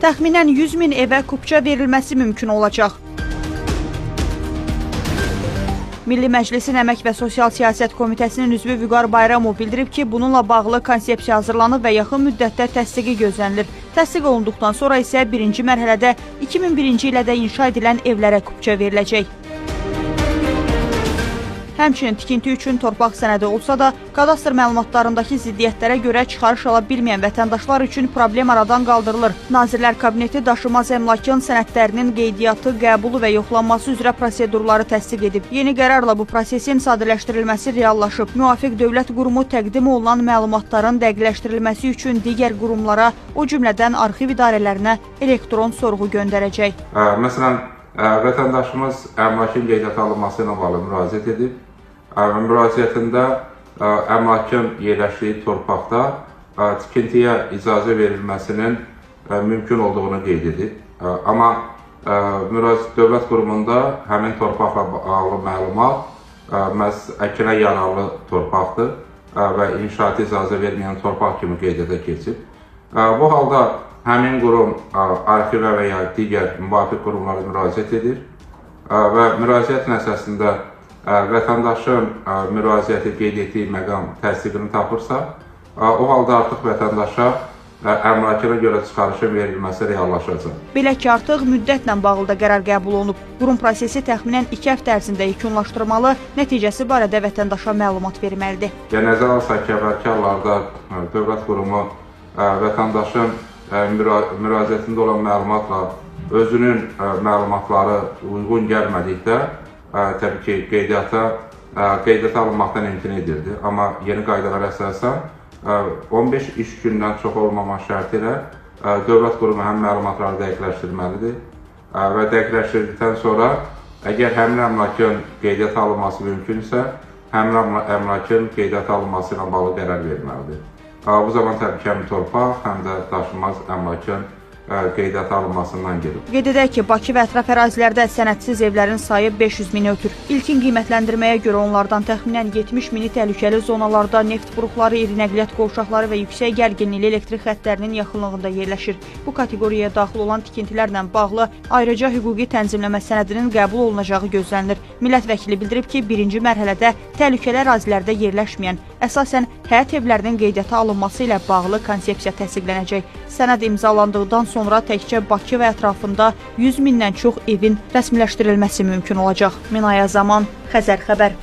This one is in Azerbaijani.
Təxminən 100 min evə kupça verilməsi mümkün olacaq. Milli Məclisin Əmək və Sosial Siyasət Komitəsinin üzvü Vüqar Bayramov bildirib ki, bununla bağlı konsepsiya hazırlanıb və yaxın müddətdə təsdiqi gözlənilir. Təsdiq olunduqdan sonra isə birinci mərhələdə 2001-ci ildə inşa edilən evlərə kupça veriləcək. Həmçinin tikinti üçün torpaq sənədi olsa da, kadastr məlumatlarındakı ziddiyyətlərə görə çıxarış ala bilməyən vətəndaşlar üçün problem aradan qaldırılır. Nazirlər Kabineti daşınmaz əmlakın sənədlərinin qeydiyyatı, qəbulu və yoxlanması üzrə prosedurları təsdiq edib. Yeni qərarla bu prosesin sadələşdirilməsi reallaşıb. Müvafiq dövlət qurumu təqdim olunan məlumatların dəqiqləşdirilməsi üçün digər qurumlara, o cümlədən arxiv idarələrinə elektron sorğu göndərəcək. Məsələn, vətəndaşımız əmlakın qeydiyyata alınması ilə bağlı müraciət edib. Müraciətində əmlakın yerləşdiyi torpaqda tikintiyə icazə verilməsinin mümkün olduğunu qeyd edib. Amma dövlət qurumunda həmin torpaqla bağlı məlumat məhz əkinə yararlı torpaqdır və inşaat icazə verməyən torpaq kimi qeydiyyata keçib. Bu halda həmin qurum arxivə və ya digər müvafiq qurumlara müraciət edir və müraciətin əsasında vətəndaşın müraciəti qeyd etdiyi məqam təsdiqini tapırsa, o halda artıq vətəndaşa əmlakına görə çıxarışın verilməsi reallaşacaq. Belə ki, artıq müddətlə bağlı da qərar qəbul olunub. Qurum prosesi təxminən 2 həftə ərzində yekunlaşdırmalı, nəticəsi barədə vətəndaşa məlumat verməlidir. Nəzərə alsaq ki, əvvəlki hallarda dövlət qurumu vətəndaşın müraciətində olan məlumatla özünün məlumatları uyğun gəlmədikdə təbii ki, qeydiyyata alınmaqdan imtina edirdi. Amma yeni qaydalara əsasən 15 iş gündən çox olmama şərti ilə dövlət qurumu həm məlumatları dəqiqləşdirməlidir və dəqiqləşdirdikdən sonra əgər həmin əmlakın qeydiyyata alınması mümkünsə, həmin əmlakın qeydiyyata alınması ilə bağlı qərar verməlidir. Bu zaman təbii ki, həm torpaq, həm də daşınmaz əmlakın qeydiyyata alınmasından gedir. Qeyd edək ki, Bakı və ətraf ərazilərdə sənədsiz evlərin sayı 500 mini ötür. İlkin qiymətləndirməyə görə onlardan təxminən 70 mini təhlükəli zonalarda, neft buruqları, iri nəqliyyat qovşaqları və yüksək gərginlikli elektrik xəttlərinin yaxınlığında yerləşir. Bu kateqoriyaya daxil olan tikintilərlə bağlı ayrıca hüquqi tənzimləmə sənədinin qəbul olunacağı gözlənilir. Millət vəkili bildirib ki, birinci mərhələdə təhlükəli ərazilərdə yerləşməyən, əsasən həyət evlərinin qeydiyyata alınması ilə bağlı konsepsiya təsdiqlənəcək. Sənəd imzalandıqdan sonra təkcə Bakı və ətrafında 100 mindən çox evin rəsmiləşdirilməsi mümkün olacaq. Minaya Zaman, Xəzər xəbər.